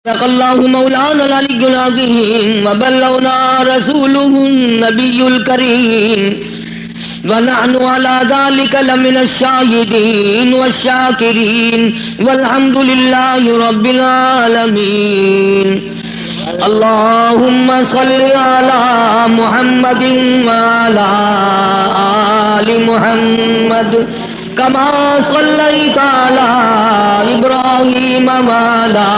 صدق الله مولانا العلي العظيم وبلغنا رسوله النبي الكريم ونحن على ذلك لمن الشاهدين والشاكرين والحمد لله رب العالمين. اللهم صل على محمد وعلى آل محمد كما صليت على إبراهيم وعلى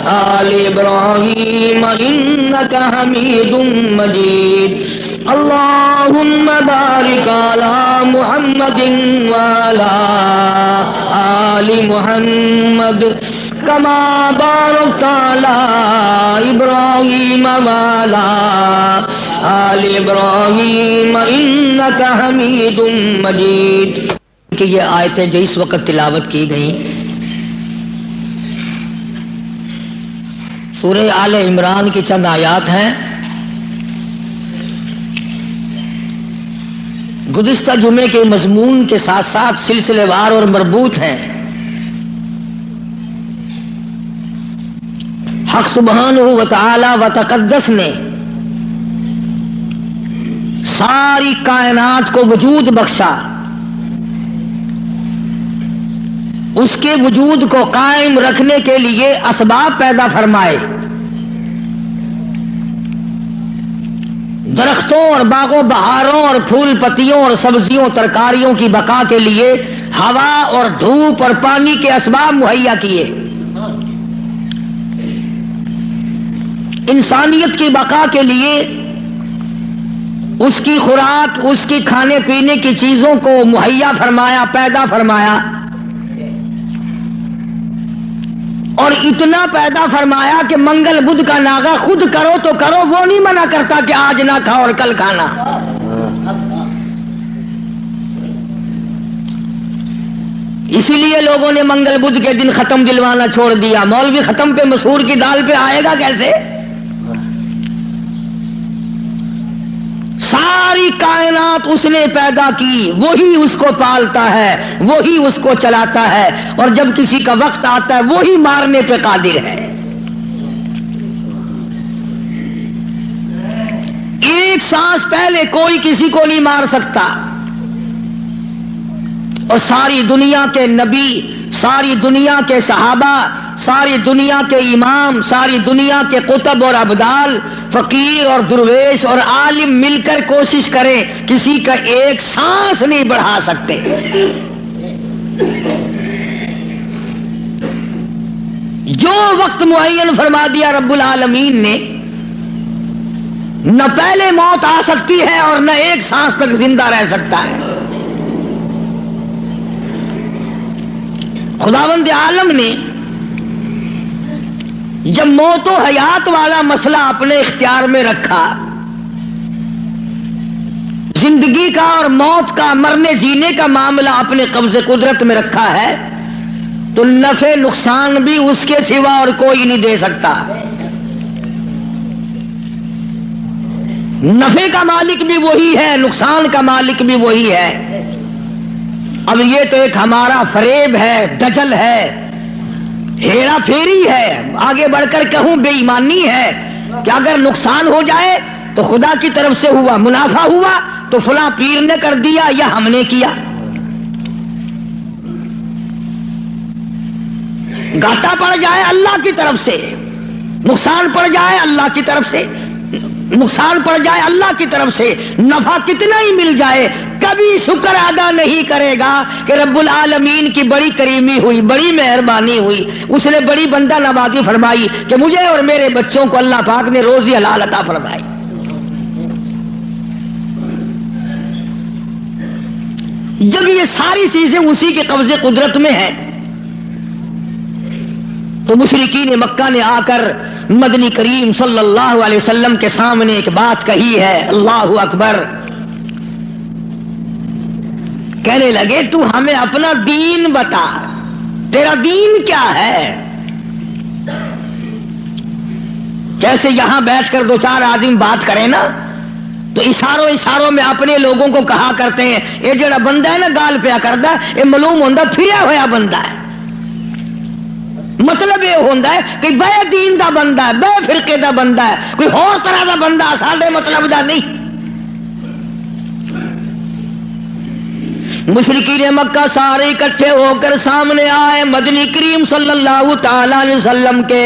آل إبراهيم إنك حميد مجيد. اللهم بارك على محمد وعلى آل محمد كما باركت على إبراهيم وعلى آل إبراهيم إنك حميد مجيد. کہ یہ آیتیں جو اس وقت تلاوت کی گئیں سورہ آل عمران کی چند آیات ہیں. گزشتہ جمعے کے مضمون کے ساتھ ساتھ سلسلے وار اور مربوط ہیں. حق سبحانہ و تعالی و تقدس نے ساری کائنات کو وجود بخشا، اس کے وجود کو قائم رکھنے کے لیے اسباب پیدا فرمائے. درختوں اور باغوں بہاروں اور پھول پتیوں اور سبزیوں ترکاریوں کی بقا کے لیے ہوا اور دھوپ اور پانی کے اسباب مہیا کیے. انسانیت کی بقا کے لیے اس کی خوراک، اس کی کھانے پینے کی چیزوں کو مہیا فرمایا، پیدا فرمایا، اور اتنا پیدا فرمایا کہ منگل بدھ کا ناغا خود کرو تو کرو، وہ نہیں منع کرتا کہ آج نہ کھاؤ اور کل کھانا. اسی لیے لوگوں نے منگل بدھ کے دن ختم دلوانا چھوڑ دیا. مولوی ختم پہ مسور کی دال پہ آئے گا کیسے؟ ساری کائنات اس نے پیدا کی، وہی اس کو پالتا ہے، وہی اس کو چلاتا ہے، اور جب کسی کا وقت آتا ہے وہی مارنے پہ قادر ہے. ایک سانس پہلے کوئی کسی کو نہیں مار سکتا. اور ساری دنیا کے نبی، ساری دنیا کے صحابہ، ساری دنیا کے امام، ساری دنیا کے قطب اور ابدال، فقیر اور درویش اور عالم مل کر کوشش کریں، کسی کا ایک سانس نہیں بڑھا سکتے. جو وقت معین فرما دیا رب العالمین نے، نہ پہلے موت آ سکتی ہے اور نہ ایک سانس تک زندہ رہ سکتا ہے. خداوند عالم نے جب موت و حیات والا مسئلہ اپنے اختیار میں رکھا، زندگی کا اور موت کا، مرنے جینے کا معاملہ اپنے قبض قدرت میں رکھا ہے، تو نفع نقصان بھی اس کے سوا اور کوئی نہیں دے سکتا. نفع کا مالک بھی وہی ہے، نقصان کا مالک بھی وہی ہے. اب یہ تو ایک ہمارا فریب ہے، دجل ہے، ہیرا پھیری ہے، آگے بڑھ کر کہوں بے ایمانی ہے کہ اگر نقصان ہو جائے تو خدا کی طرف سے ہوا، منافع ہوا تو فلاں پیر نے کر دیا یا ہم نے کیا. گھاٹا پڑ جائے اللہ کی طرف سے، نقصان پڑ جائے اللہ کی طرف سے، نقصان پڑ جائے اللہ کی طرف سے، نفع کتنا ہی مل جائے کبھی شکر ادا نہیں کرے گا کہ رب العالمین کی بڑی کریمی ہوئی، بڑی مہربانی ہوئی، اس نے بڑی بندہ نوازی فرمائی کہ مجھے اور میرے بچوں کو اللہ پاک نے روزی حلال عطا فرمائی. جب یہ ساری چیزیں اسی کے قبضے قدرت میں ہیں تو مشرکین مکہ نے آ کر مدنی کریم صلی اللہ علیہ وسلم کے سامنے ایک بات کہی ہے، اللہ اکبر. کہنے لگے تو ہمیں اپنا دین بتا، تیرا دین کیا ہے؟ جیسے یہاں بیٹھ کر دو چار آدمی بات کریں نا تو اشاروں میں اپنے لوگوں کو کہا کرتے ہیں یہ جڑا بندہ ہے نا گال پیا کردا یہ معلوم ہوندا پھریا ہویا بندہ ہے. مطلب یہ ہوتا ہے کہ بے دین دا بندہ ہے، بے فرقے دا بندہ ہے، کوئی اور طرح دا بندہ ساڈے مطلب دا نہیں۔ مشرکین مکہ سارے اکٹھے ہو کر سامنے آئے مدنی کریم صلی اللہ تعالی علیہ وسلم کے،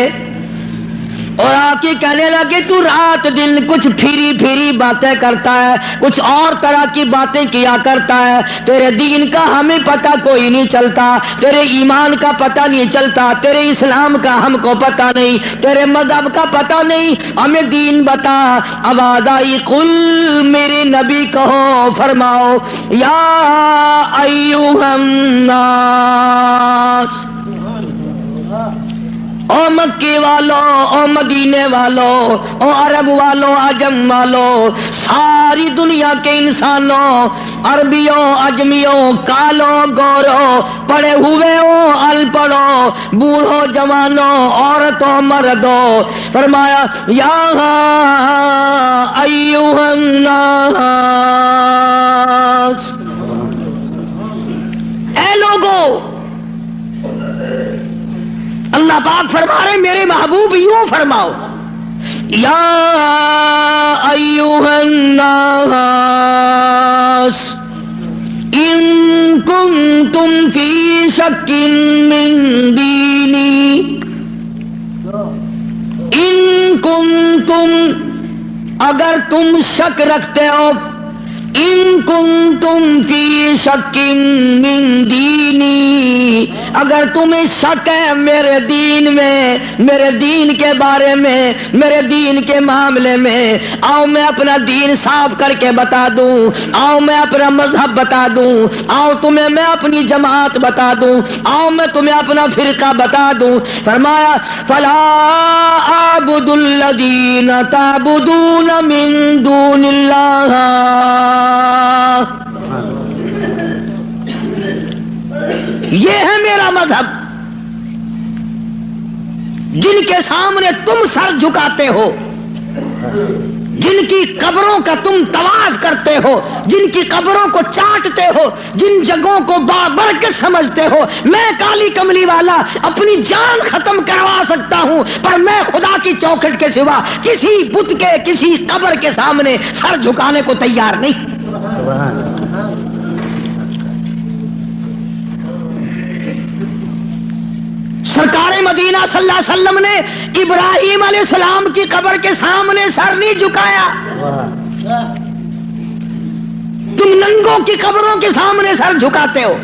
اور آ کے کہنے لگے تو رات دن کچھ پھری پھری باتیں کرتا ہے، کچھ اور طرح کی باتیں کیا کرتا ہے، تیرے دین کا ہمیں پتہ کوئی نہیں چلتا، تیرے ایمان کا پتہ نہیں چلتا، تیرے اسلام کا ہم کو پتہ نہیں، تیرے مذہب کا پتہ نہیں، ہمیں دین بتا۔ آواز آئی قل، میرے نبی کہو فرماؤ، یا ایھا الناس، او مکے والو، او مدینے والو، او عرب والو، عجم والو، ساری دنیا کے انسانوں، عربیوں، عجمیوں، کالو گورو، پڑھے ہوئے ہو، ان پڑھو، بوڑھو جوانوں، عورتوں مردوں، فرمایا یا ایھا الناس، اے لوگو۔ اللہ پاک فرما رہے میرے محبوب یوں فرماؤ، یا ایھا الناس ان کنتم فی شک من دینی، ان کنتم، اگر تم شک رکھتے ہو، ان کنتم فی شک من دینی، اگر تمہیں شک ہے میرے دین میں، میرے دین کے بارے میں، میرے دین کے معاملے میں، آؤ میں اپنا دین صاف کر کے بتا دوں، آؤ میں اپنا مذہب بتا دوں، آؤ تمہیں میں اپنی جماعت بتا دوں، آؤ میں تمہیں اپنا فرقہ بتا دوں۔ فرمایا فلا اعبد الذین تعبدون من دون اللہ، یہ ہے میرا مذہب، جن کے سامنے تم سر جھکاتے ہو، جن کی قبروں کا تم طواف کرتے ہو، جن کی قبروں کو چاٹتے ہو، جن جگہوں کو بابرکت سمجھتے ہو، میں کالی کملی والا اپنی جان ختم کروا سکتا ہوں، پر میں خدا کی چوکھٹ کے سوا کسی بت کے، کسی قبر کے سامنے سر جھکانے کو تیار نہیں۔ سرکار مدینہ صلی اللہ علیہ وسلم نے ابراہیم علیہ السلام کی قبر کے سامنے سر نہیں جھکایا، تم ننگوں کی قبروں کے سامنے سر جھکاتے ہو۔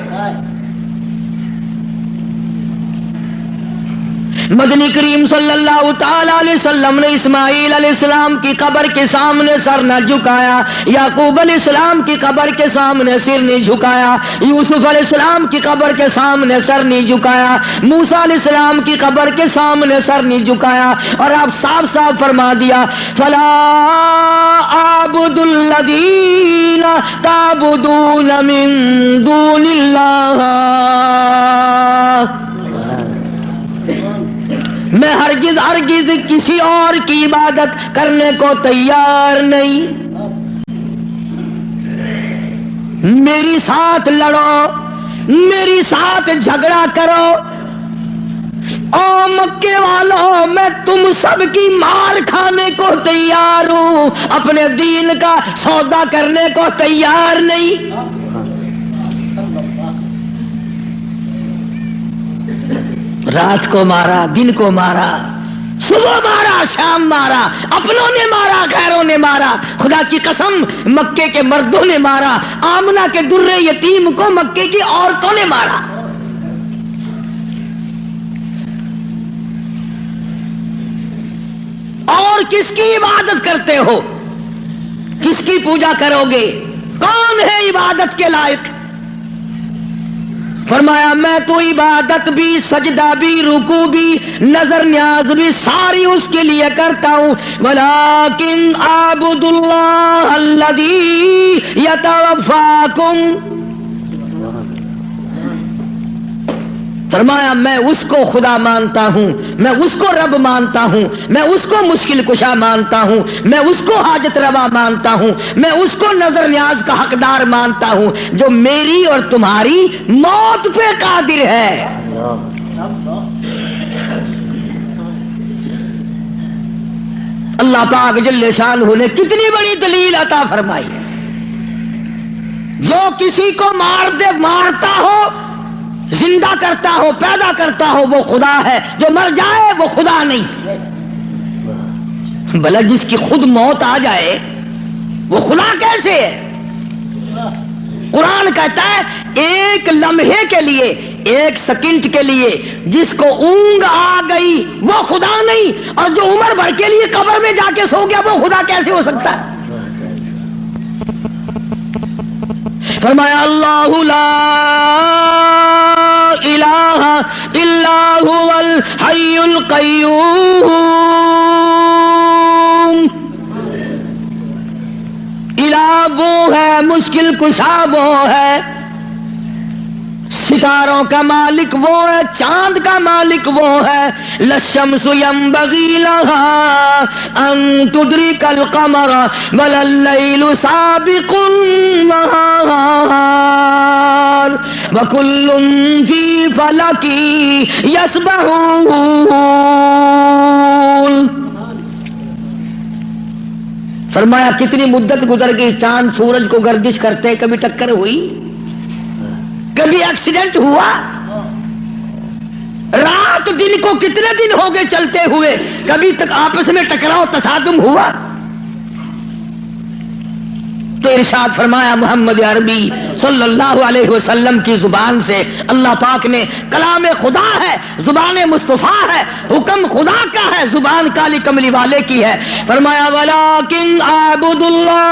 مدنی کریم صلی اللہ تعالی علیہ وسلم نے اسماعیل علیہ السلام کی قبر کے سامنے سر نہ جھکایا، یعقوب علیہ السلام کی قبر کے سامنے سر نہیں جھکایا، یوسف علیہ السلام کی قبر کے سامنے سر نہیں جھکایا، موسیٰ علیہ السلام کی قبر کے سامنے سر نہیں جھکایا، اور آپ صاف صاف فرما دیا فلا اعبد الذین تعبدون من دون اللہ، میں ہرگز ہرگز کسی اور کی عبادت کرنے کو تیار نہیں۔ میری ساتھ لڑو، میری ساتھ جھگڑا کرو، او مکے والوں میں تم سب کی مار کھانے کو تیار ہوں، اپنے دین کا سودا کرنے کو تیار نہیں۔ رات کو مارا، دن کو مارا، صبح مارا، شام مارا، اپنوں نے مارا، غیروں نے مارا، خدا کی قسم مکے کے مردوں نے مارا، آمنہ کے در یتیم کو مکے کی عورتوں نے مارا۔ اور کس کی عبادت کرتے ہو؟ کس کی پوجا کرو گے؟ کون ہے عبادت کے لائق؟ فرمایا میں تو عبادت بھی، سجدہ بھی، رکوع بھی، نظر نیاز بھی ساری اس کے لیے کرتا ہوں، ولیکن اعبد اللہ الذی یتوفاکم، فرمایا میں اس کو خدا مانتا ہوں، میں اس کو رب مانتا ہوں، میں اس کو مشکل کشا مانتا ہوں، میں اس کو حاجت روا مانتا ہوں، میں اس کو نظر نیاز کا حقدار مانتا ہوں جو میری اور تمہاری موت پہ قادر ہے۔ اللہ پاک جل شانہ نے کتنی بڑی دلیل عطا فرمائی ہے. جو کسی کو مارتا ہو، زندہ کرتا ہو، پیدا کرتا ہو، وہ خدا ہے. جو مر جائے وہ خدا نہیں. بھلا جس کی خود موت آ جائے وہ خدا کیسے ہے؟ قرآن کہتا ہے ایک لمحے کے لیے، ایک سیکنڈ کے لیے جس کو اونگ آ گئی وہ خدا نہیں، اور جو عمر بھر کے لیے قبر میں جا کے سو گیا وہ خدا کیسے ہو سکتا ہے؟ فرمایا اللہ لا الہ الا هو الحی القیوم. الہ وہ ہے، مشکل کشا وہ ہے، ستاروں کا مالک وہ ہے، چاند کا مالک وہ ہے. للشمس ينبغي لها ان تدرك القمر ولا الليل سابق النهار وكل في فلك يسبحون. فرمایا کتنی مدت گزر گئی، چاند سورج کو گردش کرتے، کبھی ٹکر ہوئی، کبھی ایکسیڈنٹ ہوا. رات دن کو کتنے دن ہو گئے چلتے ہوئے، کبھی تک آپس میں ٹکراؤ تصادم ہوا. تو ارشاد فرمایا محمد عربی صلی اللہ علیہ وسلم کی زبان سے، اللہ پاک نے کلام خدا ہے، زبان مصطفیٰ ہے، حکم خدا کا ہے، زبان کالی کملی والے کی ہے. فرمایا ولیکن اعبد اللہ،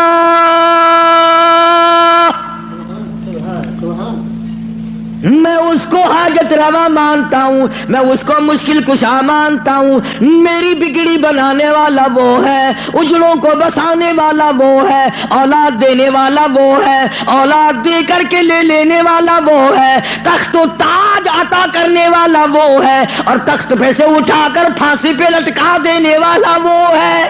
میں اس کو حاجت روا مانتا ہوں، میں اس کو مشکل کشا مانتا ہوں. میری بگڑی بنانے والا وہ ہے، اجڑوں کو بسانے والا وہ ہے، اولاد دینے والا وہ ہے، اولاد دے کر کے لے لینے والا وہ ہے، تخت و تاج عطا کرنے والا وہ ہے، اور تخت پہ سے اٹھا کر پھانسی پہ لٹکا دینے والا وہ ہے.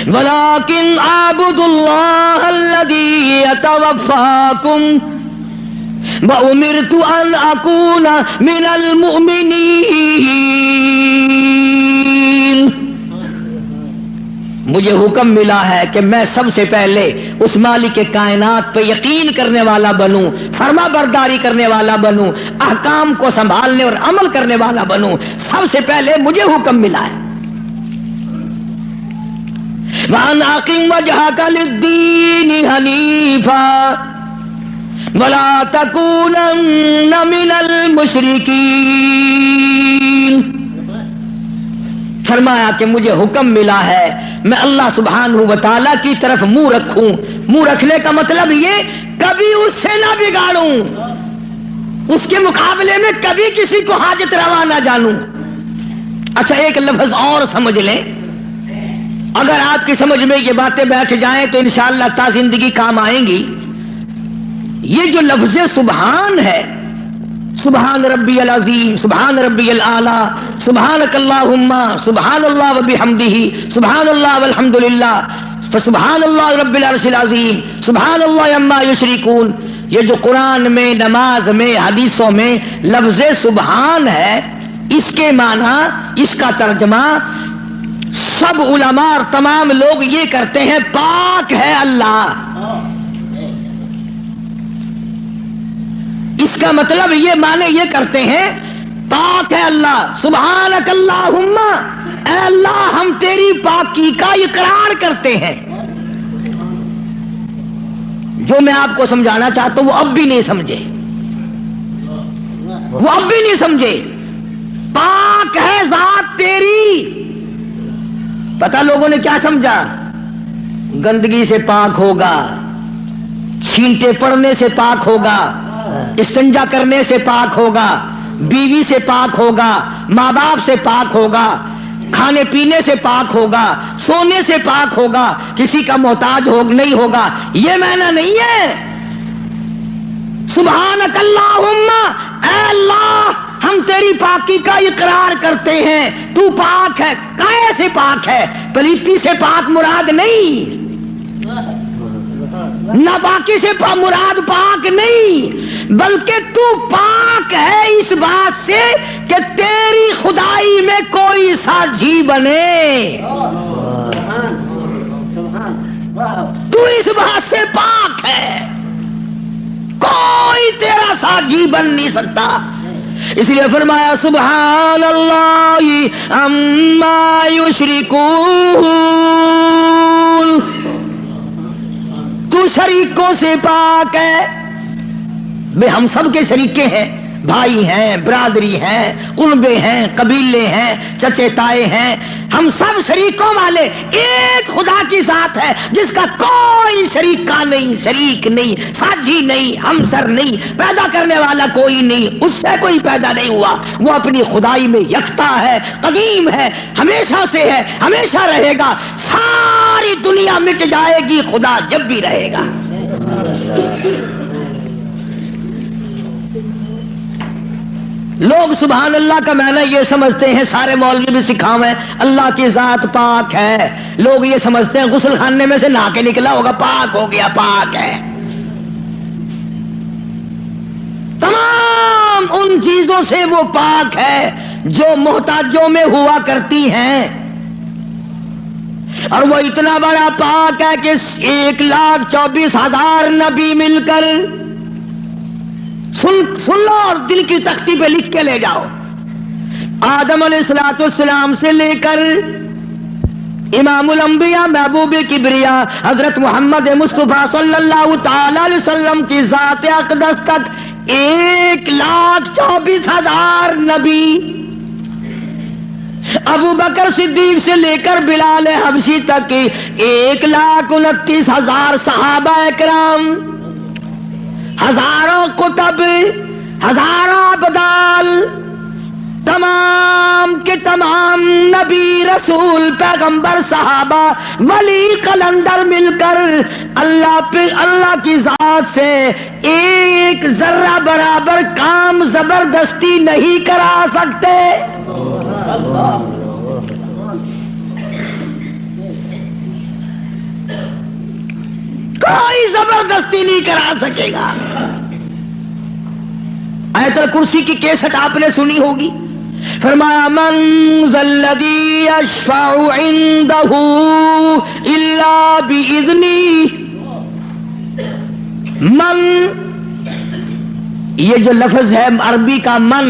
وَلَٰكِنْ أَعْبُدُ اللَّهَ الَّذِي يَتَوَفَّاكُمْ وَأُمِرْتُ أَنْ أَكُونَ مِنَ الْمُؤْمِنِينَ. مجھے حکم ملا ہے کہ میں سب سے پہلے اس مالک کائنات پہ یقین کرنے والا بنوں، فرما برداری کرنے والا بنوں، احکام کو سنبھالنے اور عمل کرنے والا بنوں. سب سے پہلے مجھے حکم ملا ہے. وَأَنْ أَقِمْ وَجْهَكَ لِلدِّينِ حَنِيفًا وَلَا تَكُونَنَّ مِنَ الْمُشْرِكِينَ. فرمایا کہ مجھے حکم ملا ہے میں اللہ سبحانہ و تعالیٰ کی طرف منہ رکھوں. منہ رکھنے کا مطلب یہ کبھی اس سے نہ بگاڑوں، اس کے مقابلے میں کبھی کسی کو حاجت روا نہ جانوں. اچھا ایک لفظ اور سمجھ لیں، اگر آپ کی سمجھ میں یہ باتیں بیٹھ جائیں تو انشاءاللہ تا زندگی کام آئیں گی. یہ جو لفظ سبحان ہے، سبحان ربی العظیم، سبحان ربی الاعلی، سبحانک اللہم، سبحان اللہ وبحمدہ، سبحان اللہ والحمدللہ، فسبحان اللہ رب العرش العظیم، سبحان اللہ عما یشرکون. یہ جو قرآن میں، نماز میں، حدیثوں میں لفظ سبحان ہے، اس کے معنی، اس کا ترجمہ سب علماء اور تمام لوگ یہ کرتے ہیں پاک ہے اللہ. اس کا مطلب یہ معنی یہ کرتے ہیں پاک ہے اللہ. سبحانک اللہم، اے اللہ ہم تیری پاکی کا اقرار کرتے ہیں. جو میں آپ کو سمجھانا چاہتا ہوں وہ اب بھی نہیں سمجھے، وہ اب بھی نہیں سمجھے. پاک ہے ذات تیری. پتہ لوگوں نے کیا سمجھا؟ گندگی سے پاک ہوگا، چھینٹے پڑنے سے پاک ہوگا، استنجا کرنے سے پاک ہوگا، بیوی سے پاک ہوگا، ماں باپ سے پاک ہوگا، کھانے پینے سے پاک ہوگا، سونے سے پاک ہوگا، کسی کا محتاج نہیں ہوگا. یہ معنی نہیں ہے. سبحانک اللہم، اے اللہ ہم تیری پاکی کا اقرار کرتے ہیں، تو پاک ہے. کیسے پاک ہے؟ پلیتی سے پاک مراد نہیں، ناپاکی سے مراد پاک نہیں، بلکہ تو پاک ہے اس بات سے کہ تیری خدائی میں کوئی ساجی بنے، تو اس بات سے پاک ہے، کوئی تیرا ساجی بن نہیں سکتا۔ اس لیے فرمایا سبحان اللہ عما یشرکون، تو شریکوں سے پاک ہے۔ بے ہم سب کے شریکے ہیں، بھائی ہیں، برادری ہیں، قربے ہیں، قبیلے ہیں، چچے تائے ہیں، ہم سب شریکوں والے ایک خدا کی ذات ہے جس کا کوئی شریکہ نہیں، شریک نہیں، ساجی نہیں، ہمسر نہیں، پیدا کرنے والا کوئی نہیں، اس سے کوئی پیدا نہیں ہوا، وہ اپنی خدائی میں یکتا ہے، قدیم ہے، ہمیشہ سے ہے، ہمیشہ رہے گا، ساری دنیا مٹ جائے گی، خدا جب بھی رہے گا۔ لوگ سبحان اللہ کا معنی یہ سمجھتے ہیں، سارے مولوی بھی سکھاویں اللہ کی ذات پاک ہے، لوگ یہ سمجھتے ہیں غسل خانے میں سے نہا کے نکلا ہوگا، پاک ہو گیا، پاک ہے۔ تمام ان چیزوں سے وہ پاک ہے جو محتاجوں میں ہوا کرتی ہیں، اور وہ اتنا بڑا پاک ہے کہ 1,24,000 نبی مل کر سن لو اور دل کی تختی پہ لکھ کے لے جاؤ، آدم علیہ السلام سے لے کر امام الانبیاء محبوب کبریا حضرت محمد مصطفیٰ صلی اللہ تعالی علیہ وسلم کی ذات اقدس تک 1,24,000 نبی، ابو بکر صدیق سے لے کر بلال حبشی تک 1,29,000 صحابہ اکرام، ہزاروں کتب، ہزاروں ابدال، تمام کے تمام نبی، رسول، پیغمبر، صحابہ، ولی، قلندر مل کر اللہ کی ذات سے ایک ذرہ برابر کام زبردستی نہیں کرا سکتے۔ کوئی زبردستی نہیں کرا سکے گا۔ آیت الکرسی کی کیسٹ آپ نے سنی ہوگی، فرمایا من ذا الذی یشفع عنده الا باذنہ۔ من، یہ جو لفظ ہے عربی کا من،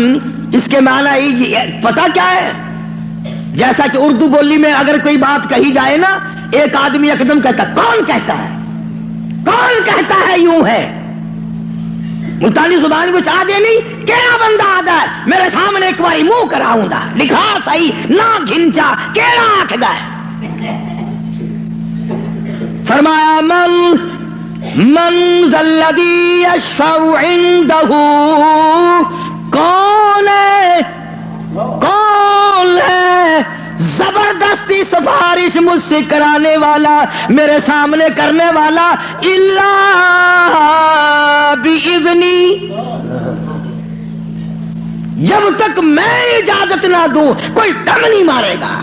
اس کے معنی پتہ کیا ہے؟ جیسا کہ اردو بولی میں اگر کوئی بات کہی جائے نا، ایک آدمی یکدم کہتا کون کہتا ہے، کون کہتا ہے، یوں ہے، ملتانی زبان کو چاہ دے نہیں، کیڑا بندہ آدھا ہے میرے سامنے ایک باری منہ کراؤں دا، لکھا صحیح نہ گھنچا، کیڑا آکھدا ہے؟ فرمایا من ذا الذی یشفع عنده، کون ہے، کون ہے زبردستی سفارش مجھ سے کرانے والا، میرے سامنے کرنے والا، الا باذنی، جب تک میں اجازت نہ دوں کوئی دم نہیں مارے گا،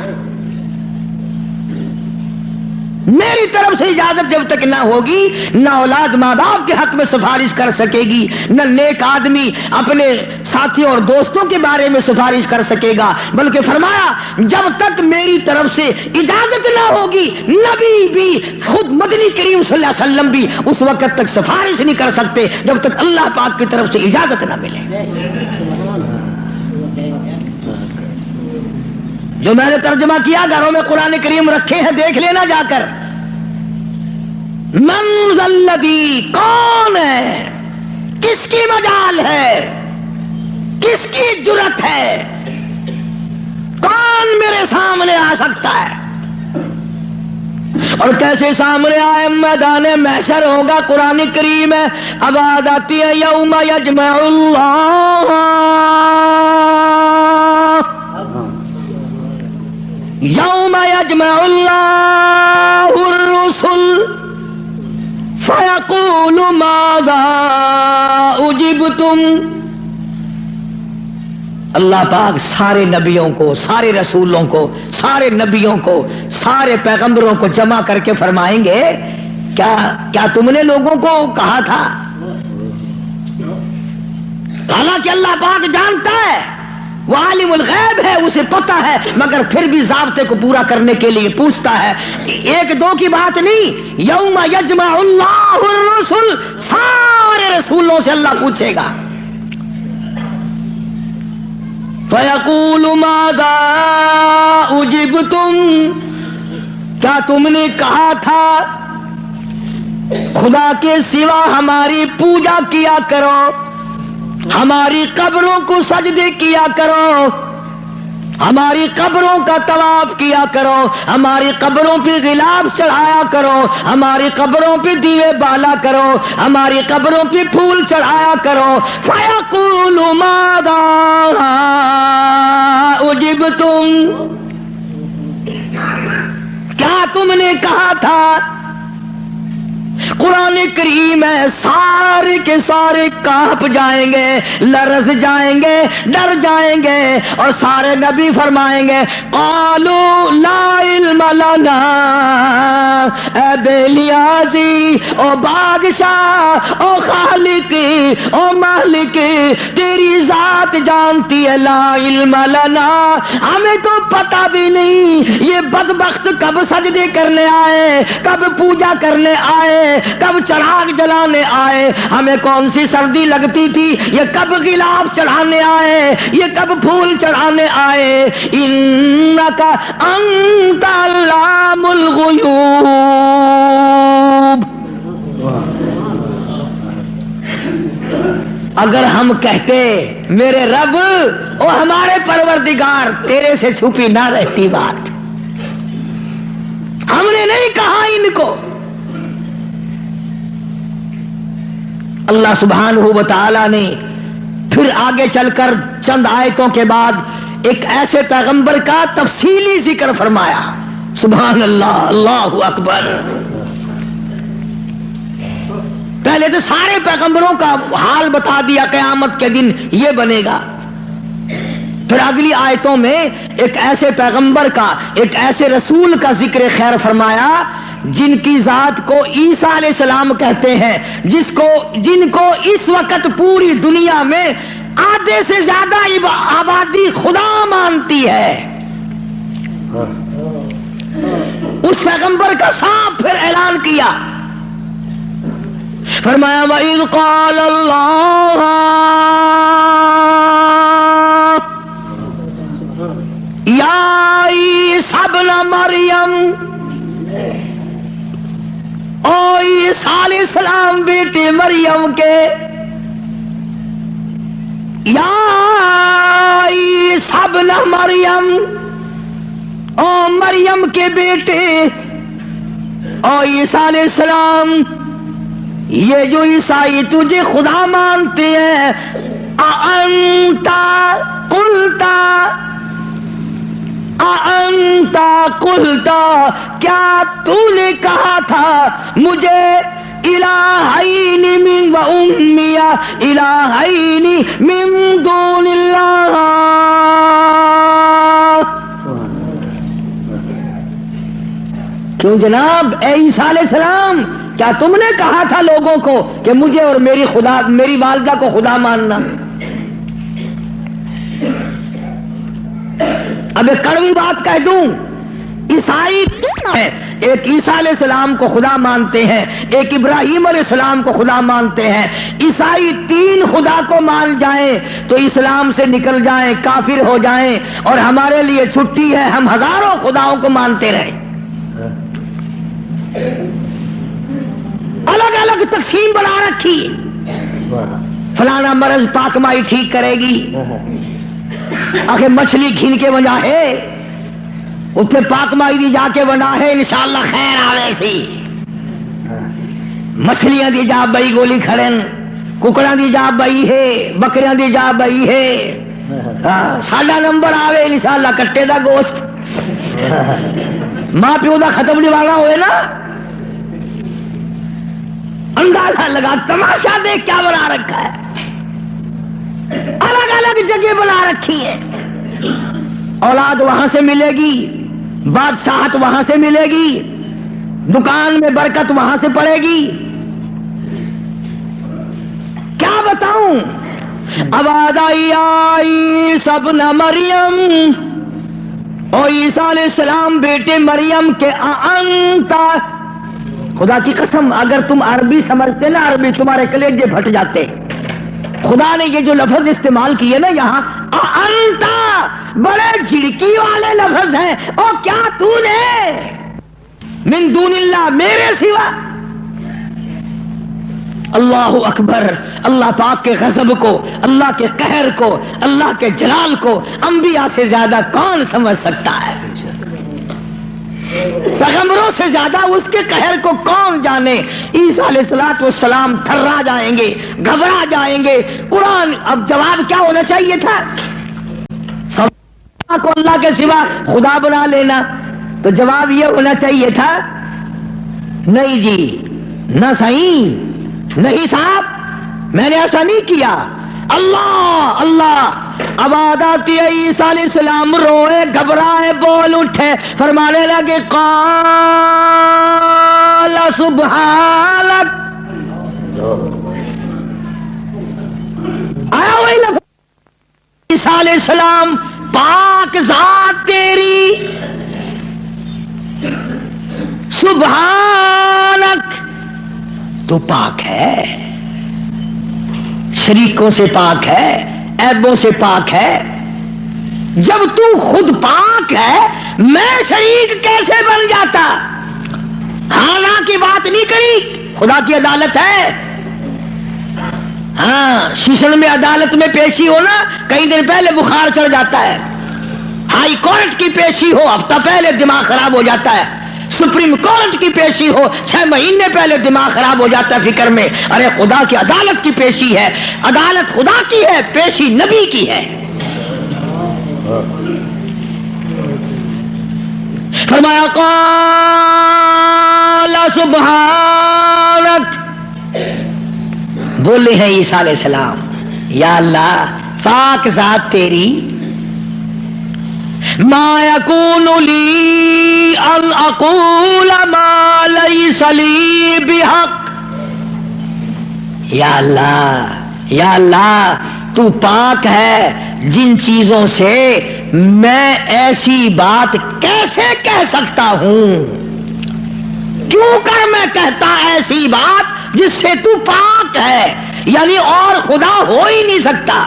میری طرف سے اجازت جب تک نہ ہوگی، نہ اولاد ماں باپ کے حق میں سفارش کر سکے گی، نہ نیک آدمی اپنے ساتھیوں اور دوستوں کے بارے میں سفارش کر سکے گا، بلکہ فرمایا جب تک میری طرف سے اجازت نہ ہوگی، نبی بھی، خود مدنی کریم صلی اللہ علیہ وسلم بھی اس وقت تک سفارش نہیں کر سکتے جب تک اللہ پاک کی طرف سے اجازت نہ ملے۔ جو میں نے ترجمہ کیا، گھروں میں قرآن کریم رکھے ہیں، دیکھ لینا جا کر۔ من ذا الذی، کون ہے، کس کی مجال ہے، کس کی جرت ہے، کون میرے سامنے آ سکتا ہے، اور کیسے سامنے آئے؟ میدان محشر ہوگا، قرآن کریم ہے، اب آیت آتی ہے یوم یجمع اللہ، یوم یجمع اللہ الرسل فیقول ماذا اجبتم۔ اللہ پاک سارے نبیوں کو، سارے رسولوں کو، سارے نبیوں کو، سارے پیغمبروں کو جمع کر کے فرمائیں گے کیا تم نے لوگوں کو کہا تھا؟ حالانکہ اللہ پاک جانتا ہے وہ عالم الغیب ہے، اسے پتہ ہے، مگر پھر بھی ضابطے کو پورا کرنے کے لیے پوچھتا ہے۔ ایک دو کی بات نہیں، یوم یجمع اللہ الرسل، سارے رسولوں سے اللہ پوچھے گا۔ فَيَقُولُ مَاذَا أُجِبْتُمْ، کیا تم نے کہا تھا خدا کے سوا ہماری پوجا کیا کرو، ہماری قبروں کو سجدے کیا کرو، ہماری قبروں کا طواف کیا کرو، ہماری قبروں پہ غلاف چڑھایا کرو، ہماری قبروں پہ دیوے بالا کرو، ہماری قبروں پہ پھول چڑھایا کرو۔ فَيَقُولُ مَاذَا أُجِبْتُمْ، کیا تم نے کہا تھا؟ قرآن کریم ہے، سارے کے سارے کانپ جائیں گے، لرز جائیں گے، ڈر جائیں گے، اور سارے نبی فرمائیں گے قالوا لا علم لنا، اے بے نیازی، او بادشاہ، او خالق، او مالک، تیری ذات جانتی ہے، لا علم لنا، ہمیں تو پتہ بھی نہیں یہ بدبخت کب سجدے کرنے آئے، کب پوجا کرنے آئے، کب چراغ جلانے آئے، ہمیں کون سی سردی لگتی تھی، یہ کب غلاف چڑھانے آئے، یہ کب پھول چڑھانے آئے۔ انک انت علام الغیوب، اگر ہم کہتے میرے رب او ہمارے پروردگار، تیرے سے چھپی نہ رہتی بات، ہم نے نہیں کہا ان کو۔ اللہ سبحانہ و تعالی نے پھر آگے چل کر چند آیتوں کے بعد ایک ایسے پیغمبر کا تفصیلی ذکر فرمایا۔ سبحان اللہ، اللہ اکبر۔ پہلے تو سارے پیغمبروں کا حال بتا دیا، قیامت کے دن یہ بنے گا۔ پھر اگلی آیتوں میں ایک ایسے پیغمبر کا، ایک ایسے رسول کا ذکر خیر فرمایا جن کی ذات کو عیسیٰ علیہ السلام کہتے ہیں، جن کو اس وقت پوری دنیا میں آدھے سے زیادہ آبادی خدا مانتی ہے۔ اس پیغمبر کا صاف پھر اعلان کیا، فرمایا وَإِذْ قَالَ اللَّهُ یا عیسیٰ ابن مریم، او عیسیٰ علیہ السلام بیٹے مریم کے، یا عیسیٰ ابن مریم، او مریم کے بیٹے، او عیسیٰ علیہ السلام، یہ جو عیسائی تجھے خدا مانتے ہیں، اَأَنْتَ قُلْتَ، کیا تو نے کہا تھا مجھے الہین من و امی الہین من دون اللہ؟ کیوں جناب اے عیسیٰ علیہ السلام، کیا تم نے کہا تھا لوگوں کو کہ مجھے اور میری والدہ کو خدا ماننا؟ اب ایک کڑوی بات کہہ دوں، عیسائی ہے، ایک عیسیٰ علیہ السلام کو خدا مانتے ہیں، ایک ابراہیم علیہ السلام کو خدا مانتے ہیں۔ عیسائی تین خدا کو مان جائیں تو اسلام سے نکل جائیں، کافر ہو جائیں، اور ہمارے لیے چھٹی ہے، ہم ہزاروں خداؤں کو مانتے رہیں۔ الگ الگ تقسیم بنا رکھی، فلانا مرض پاک مائی ٹھیک کرے گی، آخر مچھلی گھن کے وجہ ہے اس پہ پاک مائی دی جا کے بنا ہے، انشاءاللہ خیر آوے سی۔ مچھلیاں دی جا بئی گولی کھڑن، ککڑاں دی جا بئی ہے، بکریاں دی جا بئی ہے، ساڈا نمبر آوے انشاءاللہ کٹے دا گوشت۔ ماں پیو دا ختم دیوانا ہوئے نا، اندازہ لگا، تماشا دیکھ کیا بنا رکھا ہے، الگ الگ جگہ بنا رکھی ہے۔ اولاد وہاں سے ملے گی، بادشاہت وہاں سے ملے گی، دکان میں برکت وہاں سے پڑے گی۔ کیا بتاؤں، اباد عیسی ابن مریم، او عیسیٰ علیہ السلام بیٹے مریم کے انتا، خدا کی قسم اگر تم عربی سمجھتے نا عربی تمہارے کلیجے پھٹ جاتے. خدا نے یہ جو لفظ استعمال کیے نا یہاں انتا، بڑے جھڑکی والے لفظ ہیں. او کیا تو نے من دون اللہ، میرے سوا. اللہ اکبر. اللہ پاک کے غضب کو، اللہ کے قہر کو، اللہ کے جلال کو انبیاء سے زیادہ کون سمجھ سکتا ہے؟ پیغمبروں سے زیادہ اس کے قہر کو کون جانے؟ عیسیٰ علیہ السلام تھرا جائیں گے، گھبرا جائیں گے. قرآن اب جواب کیا ہونا چاہیے تھا؟ کو اللہ کے سوا خدا بنا لینا. تو جواب یہ ہونا چاہیے تھا نہیں جی، نہ صحیح، نہیں صاحب میں نے ایسا نہیں کیا. اللہ اللہ. اب آتی عیسیٰ علیہ السلام روئے، گھبرائے، بول اٹھے، فرمانے لگے قال سبحانک. آیا وہی لفظ عیسیٰ علیہ السلام، پاک ذات تیری، سبحانک تو پاک ہے، شریکوں سے پاک ہے، عیبوں سے پاک ہے. جب تو خود پاک ہے میں شریک کیسے بن جاتا؟ ہاں کی بات نہیں کری، خدا کی عدالت ہے. ہاں شیشن میں عدالت میں پیشی ہونا کئی دن پہلے بخار چڑھ جاتا ہے. ہائی کورٹ کی پیشی ہو ہفتہ پہلے دماغ خراب ہو جاتا ہے. سپریم کورٹ کی پیشی ہو 6 مہینے پہلے دماغ خراب ہو جاتا ہے فکر میں. ارے خدا کی عدالت کی پیشی ہے، عدالت خدا کی ہے، پیشی نبی کی ہے. فرمایا قال سبحانک. بولے ہیں عیسیٰ علیہ السلام یا اللہ پاک ذات تیری، ما یکون لی ان اقول ما لیس لی بحق. یا اللہ تو پاک ہے، جن چیزوں سے میں ایسی بات کیسے کہہ سکتا ہوں؟ کیوں کر میں کہتا ایسی بات جس سے تو پاک ہے؟ یعنی اور خدا ہو ہی نہیں سکتا.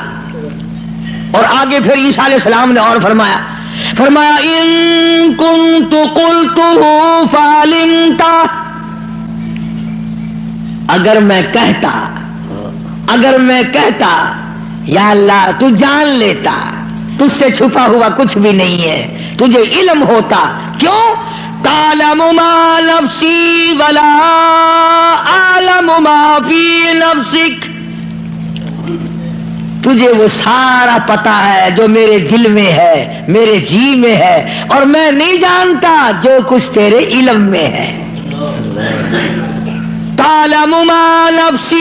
اور آگے پھر عیسیٰ علیہ السلام نے اور فرمایا ان کنت قلتہ فعلمت. اگر میں کہتا یا اللہ تو جان لیتا، تجھ سے چھپا ہوا کچھ بھی نہیں ہے، تجھے علم ہوتا. کیوں؟ تعلم ما نفسی ولا اعلم ما فی نفسک. تجھے وہ سارا پتا ہے جو میرے دل میں ہے، میرے جی میں ہے، اور میں نہیں جانتا جو کچھ تیرے علم میں ہے. تعلم ما نفسی